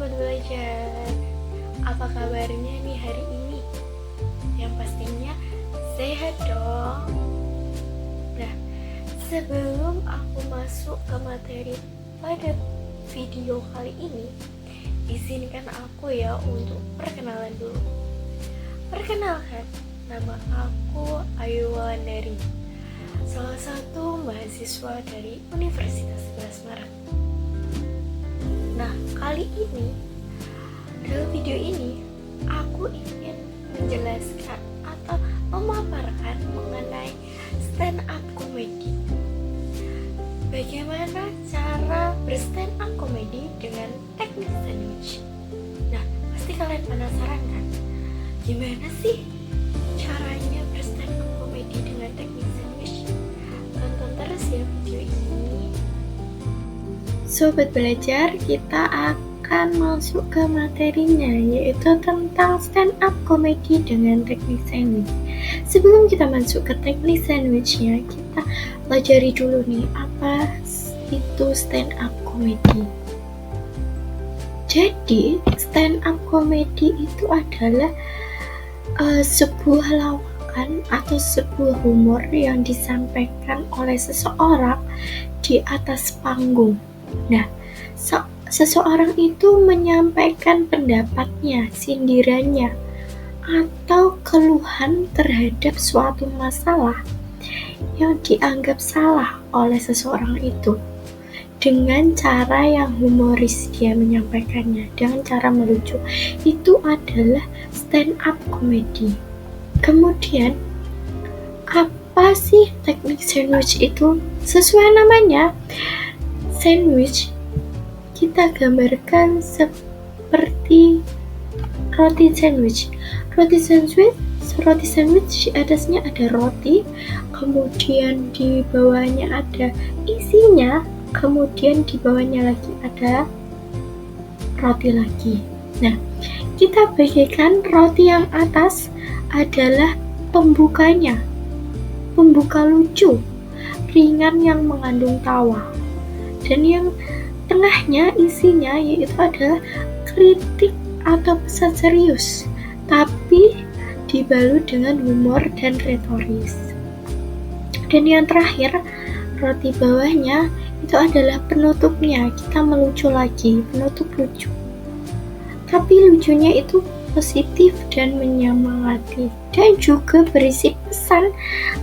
Sobat Belajar, apa kabarnya nih hari ini? Yang pastinya sehat dong. Nah, sebelum aku masuk ke materi pada video kali ini, izinkan aku ya untuk perkenalan dulu. Perkenalkan, nama aku Ayu Wulandari, salah satu mahasiswa dari Universitas 11 Maret. Nah, kali ini, dalam video ini, aku ingin menjelaskan atau memaparkan mengenai stand up comedy. Bagaimana cara berstand up comedy dengan teknik sandwich? Nah, pasti kalian penasaran kan? Gimana sih caranya berstand up comedy dengan teknik sandwich? Tonton terus ya video ini. Sobat Belajar, kita akan masuk ke materinya, yaitu tentang stand up comedy dengan teknik sandwich. Sebelum kita masuk ke teknik sandwichnya, kita pelajari dulu nih apa itu stand up comedy. Jadi stand up comedy itu adalah sebuah lawakan atau sebuah humor yang disampaikan oleh seseorang di atas panggung. Nah, seseorang itu menyampaikan pendapatnya, sindirannya, atau keluhan terhadap suatu masalah yang dianggap salah oleh seseorang itu dengan cara yang humoris. Dia menyampaikannya dengan cara melucu. Itu adalah stand up comedy. Kemudian, apa sih teknik sandwich itu? Sesuai namanya, sandwich kita gambarkan seperti roti sandwich. Roti sandwich di atasnya ada roti, kemudian di bawahnya ada isinya, kemudian di bawahnya lagi ada roti lagi. Nah, kita bagikan roti yang atas adalah pembukanya, pembuka lucu, ringan yang mengandung tawa. Dan yang tengahnya isinya yaitu adalah kritik atau pesan serius, tapi dibalut dengan humor dan retoris. Dan yang terakhir, roti bawahnya itu adalah penutupnya. Kita melucu lagi, penutup lucu. Tapi lucunya itu positif dan menyemangati, dan juga berisi pesan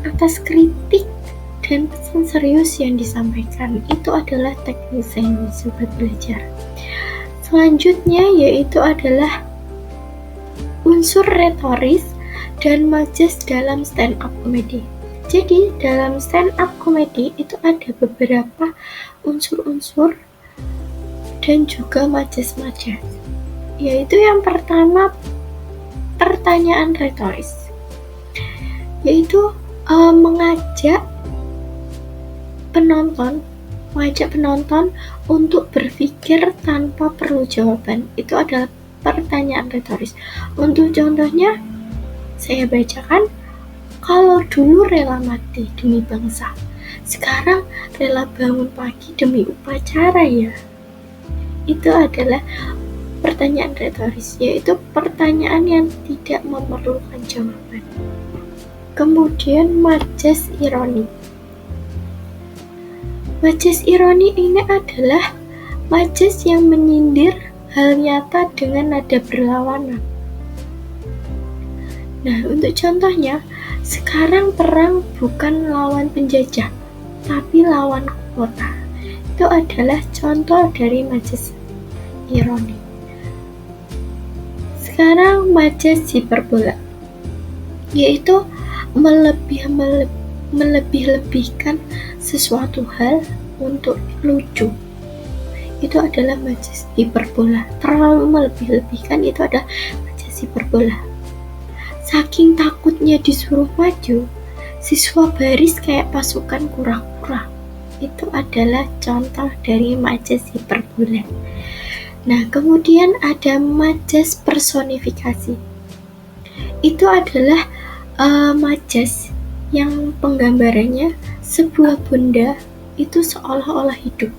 atas kritik dan pesan serius yang disampaikan. Itu adalah teknik sandwich, Sobat Belajar. Selanjutnya yaitu adalah unsur retoris dan majas dalam stand up comedy. Jadi dalam stand up comedy itu ada beberapa unsur-unsur dan juga majas-majas. Yaitu yang pertama, pertanyaan retoris, yaitu mengajak penonton untuk berpikir tanpa perlu jawaban. Itu adalah pertanyaan retoris. Untuk contohnya, saya bacakan. Kalau dulu rela mati demi bangsa, sekarang rela bangun pagi demi upacara ya. Itu adalah pertanyaan retoris, yaitu pertanyaan yang tidak memerlukan jawaban. Kemudian majas ironi. Majas ironi ini adalah majas yang menyindir hal nyata dengan nada berlawanan. Nah, untuk contohnya, sekarang perang bukan lawan penjajah, tapi lawan kota. Itu adalah contoh dari majas ironi. Sekarang majas hiperbola, yaitu melebih-lebihkan sesuatu hal untuk lucu. Itu adalah majas hiperbola. Terlalu melebih-lebihkan itu adalah majas hiperbola. Saking takutnya disuruh maju, siswa baris kayak pasukan kura-kura. Itu adalah contoh dari majas hiperbola. Nah, kemudian ada majas personifikasi. Itu adalah majas yang penggambarannya sebuah benda itu seolah-olah hidup.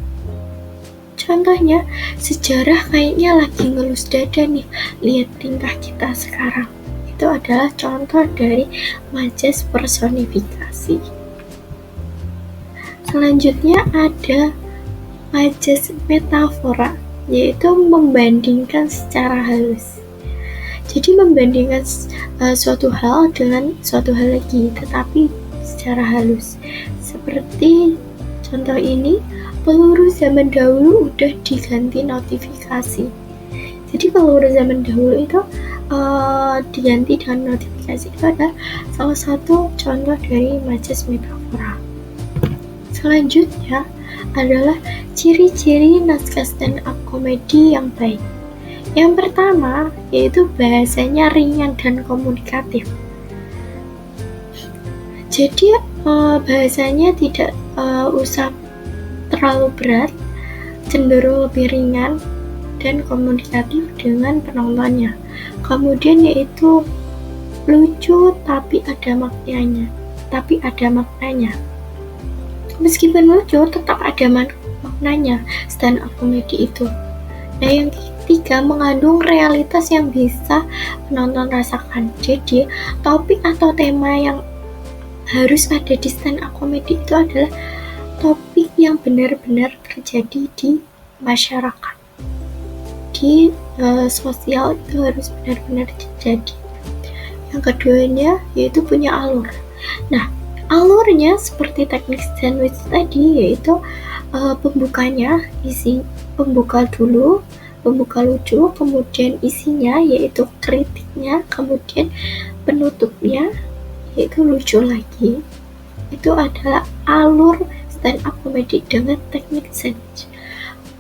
Contohnya, sejarah kayaknya lagi ngelus dada nih, lihat tingkah kita sekarang. Itu adalah contoh dari majas personifikasi. Selanjutnya ada majas metafora, yaitu membandingkan secara halus. Jadi membandingkan suatu hal dengan suatu hal lagi, tetapi secara halus. Seperti contoh ini, peluru zaman dahulu udah diganti notifikasi. Jadi peluru zaman dahulu itu diganti dengan notifikasi. Itu adalah salah satu contoh dari majas metafora. Selanjutnya adalah ciri-ciri naskah stand up komedi yang baik. Yang pertama yaitu bahasanya ringan dan komunikatif. Jadi bahasanya tidak usah terlalu berat, cenderung lebih ringan dan komunikatif dengan penontonnya. Kemudian yaitu lucu tapi ada maknanya. Meskipun lucu, tetap ada maknanya stand up comedy itu. Nah, yang ketiga, mengandung realitas yang bisa penonton rasakan. Jadi, topik atau tema yang harus ada di stand up comedy itu adalah topik yang benar-benar terjadi di masyarakat, di sosial, itu harus benar-benar terjadi. Yang keduanya yaitu punya alur. Nah, alurnya seperti teknik sandwich tadi, yaitu pembukanya, pembuka dulu, pembuka lucu, kemudian isinya yaitu kritiknya, kemudian penutupnya yaitu lucu lagi. Itu adalah alur stand up comedy dengan teknik sandwich.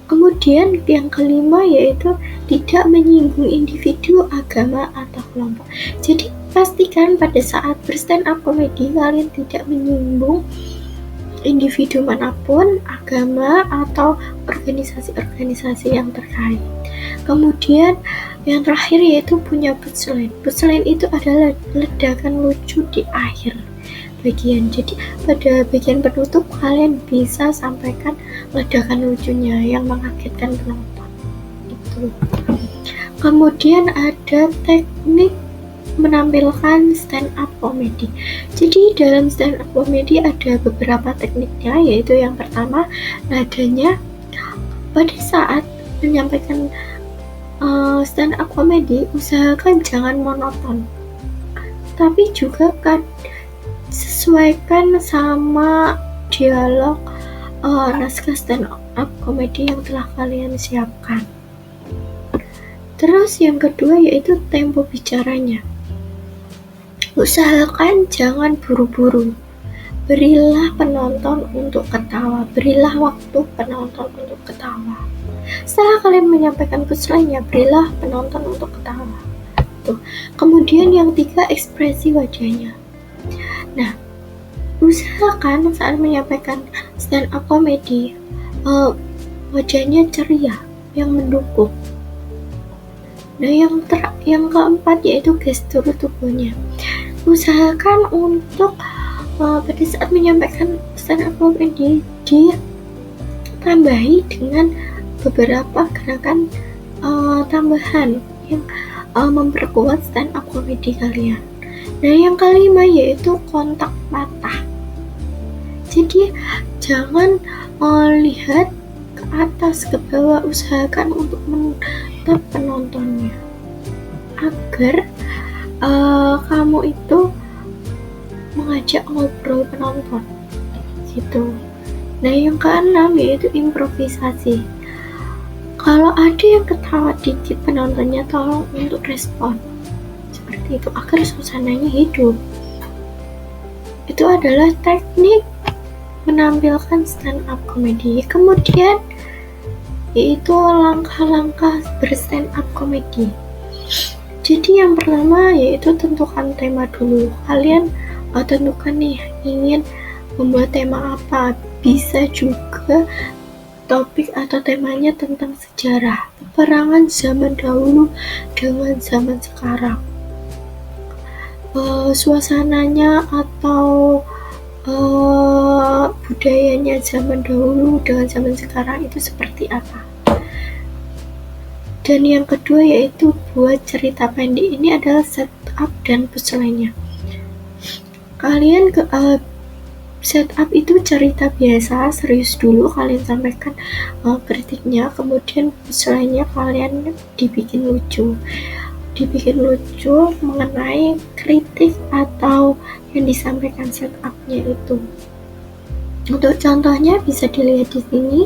Kemudian yang kelima yaitu tidak menyinggung individu, agama, atau kelompok. Jadi pastikan pada saat berstand up comedy kalian tidak menyinggung individu manapun, agama, atau organisasi-organisasi yang terkait. Kemudian yang terakhir yaitu punya punchline. Punchline itu adalah ledakan lucu di akhir bagian. Jadi pada bagian penutup kalian bisa sampaikan ledakan lucunya yang mengagetkan penonton. Itu. Kemudian ada teknik menampilkan stand up comedy. Jadi dalam stand up comedy ada beberapa tekniknya, yaitu yang pertama nadanya. Pada saat menyampaikan stand up comedy, usahakan jangan monoton, tapi juga kan sesuaikan sama dialog naskah stand up comedy yang telah kalian siapkan. Terus yang kedua yaitu tempo bicaranya. Usahakan jangan buru-buru. Berilah penonton untuk ketawa, berilah waktu penonton untuk ketawa. Setelah kalian menyampaikan punchline-nya, berilah penonton untuk ketawa. Tuh. Kemudian yang tiga, ekspresi wajahnya. Nah, usahakan saat menyampaikan stand up comedy, wajahnya ceria, yang mendukung. Nah, yang keempat yaitu gestur tubuhnya. Usahakan untuk pada saat menyampaikan stand up comedy ditambahi dengan beberapa gerakan tambahan yang memperkuat stand up comedy kalian. Nah, yang kelima yaitu kontak mata. Jadi jangan lihat ke atas, ke bawah. Usahakan untuk menatap penontonnya agar kamu itu mengajak ngobrol penonton gitu. Nah, yang keenam yaitu improvisasi. Kalau ada yang ketawa dikit, penontonnya tolong untuk respon seperti itu agar suasananya hidup. Itu adalah teknik menampilkan stand up comedy. Kemudian yaitu langkah-langkah berstand up comedy. Jadi yang pertama yaitu tentukan tema dulu. Kalian tentukan nih ingin membuat tema apa. Bisa juga topik atau temanya tentang sejarah, peperangan zaman dahulu dengan zaman sekarang. Suasananya atau budayanya zaman dahulu dengan zaman sekarang itu seperti apa. Dan yang kedua yaitu buat cerita pendek. Ini adalah setup dan punchline-nya. Kalian setup itu cerita biasa, serius dulu kalian sampaikan kritiknya, kemudian punchline-nya kalian dibikin lucu mengenai kritik atau yang disampaikan setupnya itu. Untuk contohnya bisa dilihat di sini.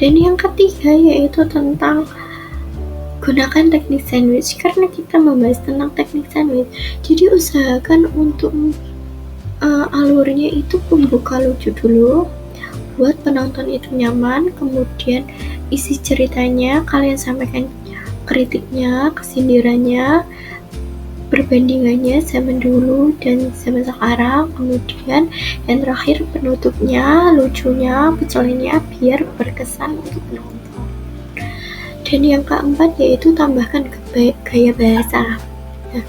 Dan yang ketiga yaitu tentang gunakan teknik sandwich, karena kita membahas tentang teknik sandwich, jadi usahakan untuk alurnya itu pembuka lucu dulu buat penonton itu nyaman, kemudian isi ceritanya kalian sampaikan kritiknya, kesindirannya, perbandingannya zaman dulu dan zaman sekarang, kemudian yang terakhir penutupnya, lucunya, punchline-nya biar berkesan untuk penonton. Dan yang keempat yaitu tambahkan gaya bahasa. Nah,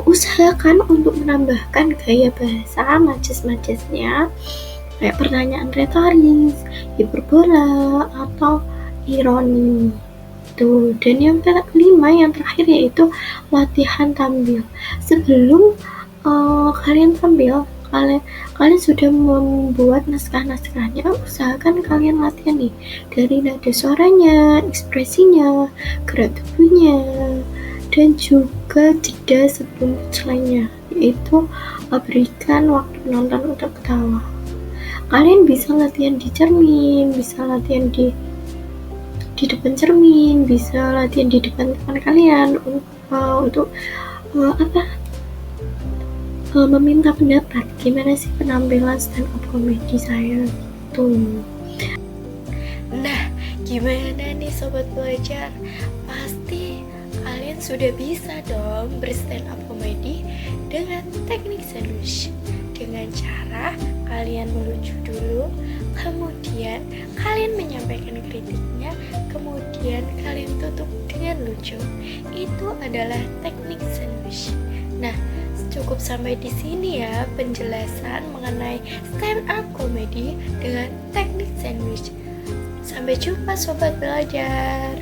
usahakan untuk menambahkan gaya bahasa majas-majasnya kayak pertanyaan retoris, hiperbola, atau ironi. Tuh. Dan yang kelima, yang terakhir yaitu latihan tampil. Sebelum kalian tampil, kalian sudah membuat naskah-naskahnya, usahakan kalian latihan nih dari nada suaranya, ekspresinya, gerak tubuhnya, dan juga jeda sebelum punchline-nya, yaitu berikan waktu penonton untuk ketawa. Kalian bisa latihan di cermin, bisa latihan di depan cermin, bisa latihan di depan teman kalian untuk meminta pendapat gimana sih penampilan stand up comedy saya gitu. Nah, gimana nih sobat belajar? Pasti kalian sudah bisa dong berstand up comedy dengan teknik sandwich. Dengan cara kalian melucu dulu, kemudian kalian menyampaikan kritiknya, kemudian kalian tutup dengan lucu. Itu adalah teknik sandwich. Nah, cukup sampai di sini ya penjelasan mengenai stand up comedy dengan teknik sandwich. Sampai jumpa sobat belajar.